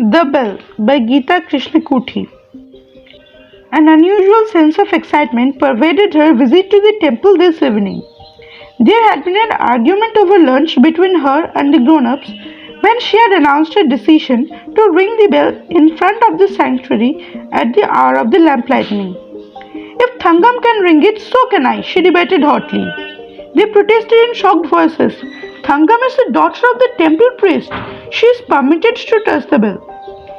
The Bell by Gita Krishnakutty. An unusual sense of excitement pervaded her visit to the temple this evening. There had been an argument over lunch between her and the grown-ups when she had announced her decision to ring the bell in front of the sanctuary at the hour of the lamplighting. If Thangam can ring it, so can I, she debated hotly. They protested in shocked voices. Thangam is the daughter of the temple priest. She is permitted to touch the bell.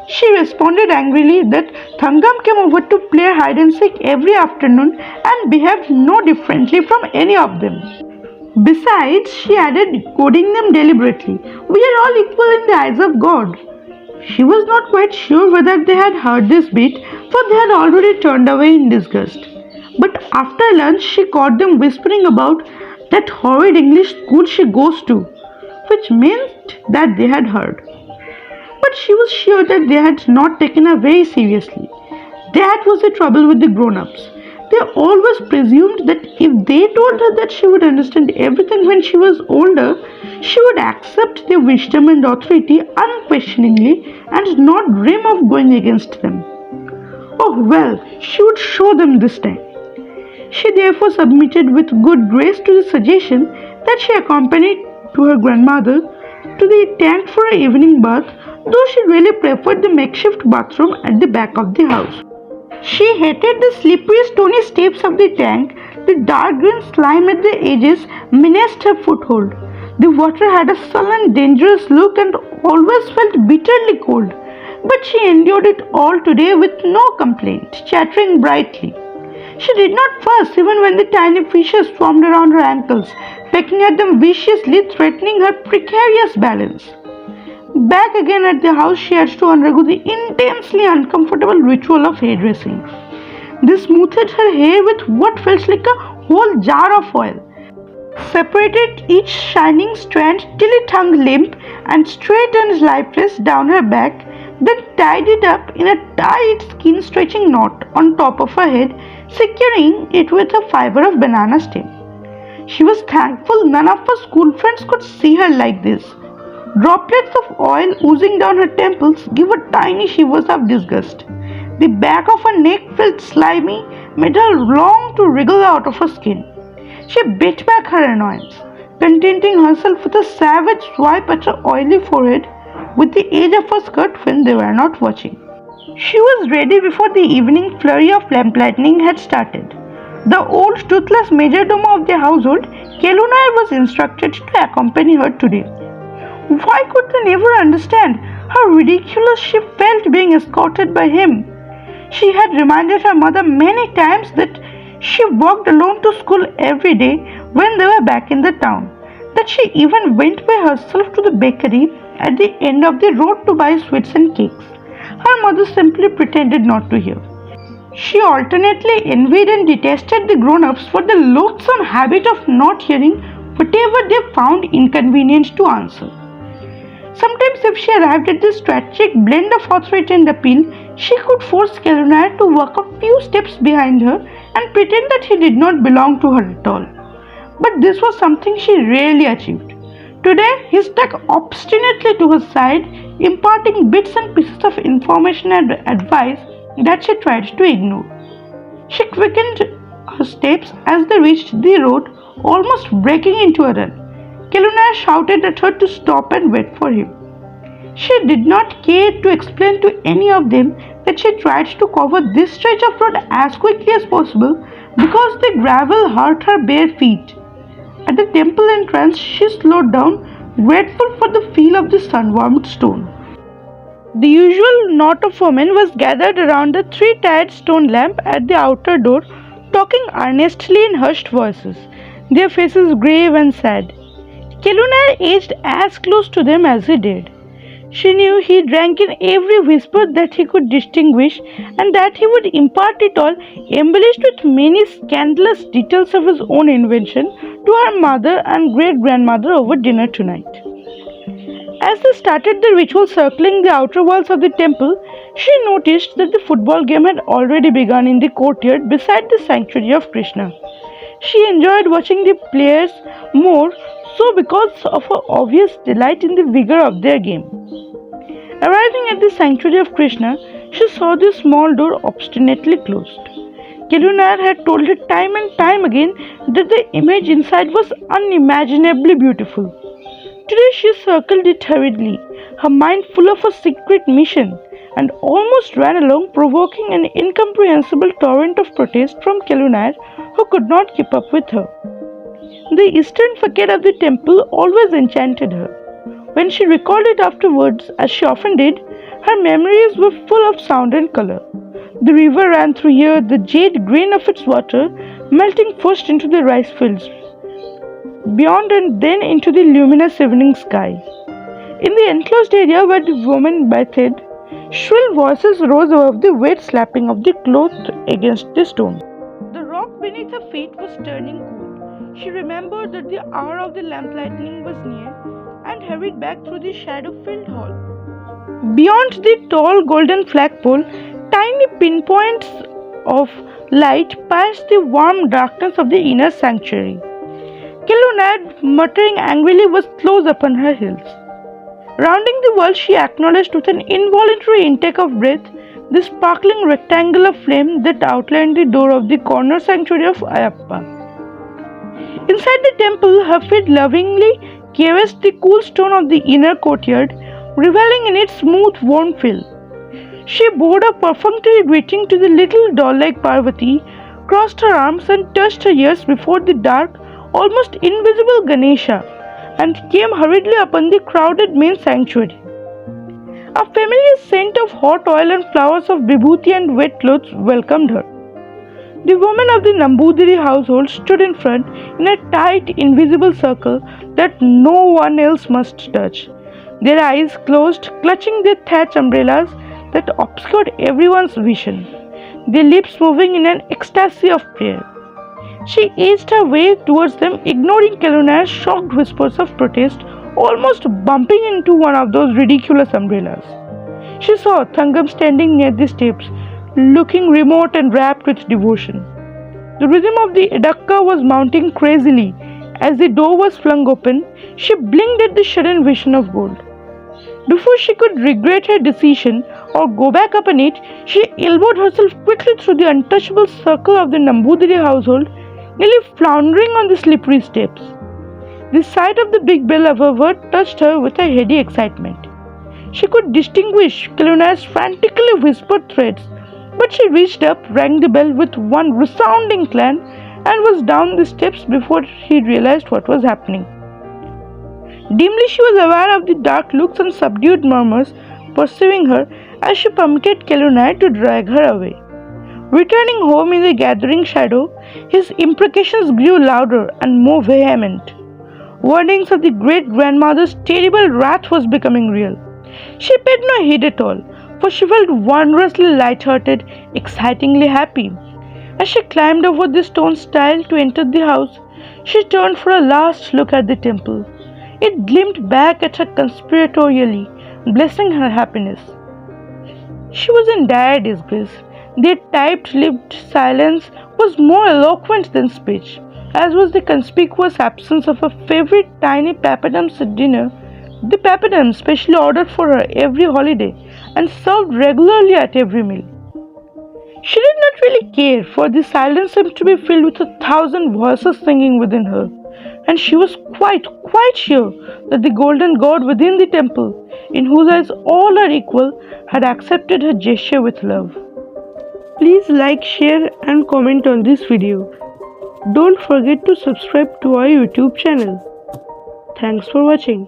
She responded angrily that Thangam came over to play hide and seek every afternoon and behaved no differently from any of them. Besides, she added, goading them deliberately, we are all equal in the eyes of God. She was not quite sure whether they had heard this bit, for they had already turned away in disgust. But after lunch, she caught them whispering about that horrid English school she goes to, which meant that they had heard. But she was sure that they had not taken her very seriously. That was the trouble with the grown-ups. They always presumed that if they told her that she would understand everything when she was older, she would accept their wisdom and authority unquestioningly and not dream of going against them. Oh well, she would show them this time. She therefore submitted with good grace to the suggestion that she accompanied to her grandmother to the tank for her evening bath, though she really preferred the makeshift bathroom at the back of the house. She hated the slippery stony steps of the tank. The dark green slime at the edges menaced her foothold. The water had a sullen, dangerous look and always felt bitterly cold, but she endured it all today with no complaint, chattering brightly. She did not fuss even when the tiny fishes swarmed around her ankles, pecking at them viciously, threatening her precarious balance. Back again at the house, she had to undergo the intensely uncomfortable ritual of hairdressing. They smoothed her hair with what felt like a whole jar of oil, separated each shining strand till it hung limp and straight and lifeless down her back, then tied it up in a tight skin-stretching knot on top of her head, securing it with a fiber of banana stem. She was thankful none of her school friends could see her like this. Droplets of oil oozing down her temples gave her tiny shivers of disgust. The back of her neck felt slimy, made her long to wriggle out of her skin. She bit back her annoyance, contenting herself with a savage swipe at her oily forehead with the edge of her skirt when they were not watching. She was ready before the evening flurry of lamplighting had started. The old toothless majordomo of the household, Kelunai, was instructed to accompany her today. Why could they never understand how ridiculous she felt being escorted by him? She had reminded her mother many times that she walked alone to school every day when they were back in the town, that she even went by herself to the bakery at the end of the road to buy sweets and cakes. Her mother simply pretended not to hear. She alternately envied and detested the grown-ups for the loathsome habit of not hearing whatever they found inconvenient to answer. Sometimes if she arrived at this strategic blend of authority and appeal, she could force Kelunai to walk a few steps behind her and pretend that he did not belong to her at all. But this was something she rarely achieved. Today, he stuck obstinately to her side, imparting bits and pieces of information and advice that she tried to ignore. She quickened her steps as they reached the road, almost breaking into a run. Kelunai shouted at her to stop and wait for him. She did not care to explain to any of them that she tried to cover this stretch of road as quickly as possible because the gravel hurt her bare feet. At the temple entrance, she slowed down, grateful for the feel of the sun-warmed stone. The usual knot of women was gathered around the three-tired stone lamp at the outer door, talking earnestly in hushed voices, their faces grave and sad. Kelunai edged as close to them as he dared. She knew he drank in every whisper that he could distinguish, and that he would impart it all, embellished with many scandalous details of his own invention, to her mother and great-grandmother over dinner tonight. As they started the ritual circling the outer walls of the temple, she noticed that the football game had already begun in the courtyard beside the sanctuary of Krishna. She enjoyed watching the players more so because of her obvious delight in the vigor of their game. Arriving at the sanctuary of Krishna, she saw the small door obstinately closed. Kelunar had told her time and time again that the image inside was unimaginably beautiful. Today she circled it hurriedly, her mind full of a secret mission, and almost ran along, provoking an incomprehensible torrent of protest from Kelunar, who could not keep up with her. The eastern facade of the temple always enchanted her. When she recalled it afterwards, as she often did, her memories were full of sound and color. The river ran through here, the jade green of its water melting first into the rice fields beyond and then into the luminous evening sky. In the enclosed area where the women bathed, shrill voices rose above the wet slapping of the cloth against the stone. The rock beneath her feet was turning cool. She remembered that the hour of the lamplighting was near and hurried back through the shadow-filled hall. Beyond the tall golden flagpole, tiny pinpoints of light pierced the warm darkness of the inner sanctuary. Kelunar, muttering angrily, was close upon her heels. Rounding the wall, she acknowledged with an involuntary intake of breath the sparkling rectangle of flame that outlined the door of the corner sanctuary of Ayappa. Inside the temple, her feet lovingly caressed the cool stone of the inner courtyard, reveling in its smooth, warm feel. She bowed a perfunctory greeting to the little doll-like Parvati, crossed her arms and touched her ears before the dark, almost invisible Ganesha, and came hurriedly upon the crowded main sanctuary. A familiar scent of hot oil and flowers of vibhuti and wet clothes welcomed her. The women of the Nambudiri household stood in front in a tight, invisible circle that no one else must touch, their eyes closed, clutching their thatch umbrellas that obscured everyone's vision, their lips moving in an ecstasy of prayer. She edged her way towards them, ignoring Kelunar's shocked whispers of protest, almost bumping into one of those ridiculous umbrellas. She saw Thangam standing near the steps, looking remote and rapt with devotion. The rhythm of the Edakka was mounting crazily. As the door was flung open, she blinked at the sudden vision of gold. Before she could regret her decision or go back upon it, she elbowed herself quickly through the untouchable circle of the Nambudiri household, nearly floundering on the slippery steps. The sight of the big bell above her touched her with a heady excitement. She could distinguish Kelunar's frantically whispered threats, but she reached up, rang the bell with one resounding clang, and was down the steps before she realized what was happening. Dimly she was aware of the dark looks and subdued murmurs pursuing her as she permitted Kelunar to drag her away. Returning home in the gathering shadow, his imprecations grew louder and more vehement. Warnings of the great-grandmother's terrible wrath was becoming real. She paid no heed at all, for she felt wondrously light-hearted, excitingly happy. As she climbed over the stone stile to enter the house, she turned for a last look at the temple. It gleamed back at her conspiratorially, blessing her happiness. She was in dire disgrace. Their tight-lipped silence was more eloquent than speech, as was the conspicuous absence of her favorite tiny papadums at dinner, the papadum specially ordered for her every holiday and served regularly at every meal. She did not really care, for the silence seemed to be filled with 1,000 voices singing within her, and she was quite sure that the golden god within the temple, in whose eyes all are equal, had accepted her gesture with love. Please like, share and comment on this video. Don't forget to subscribe to our YouTube channel. Thanks for watching.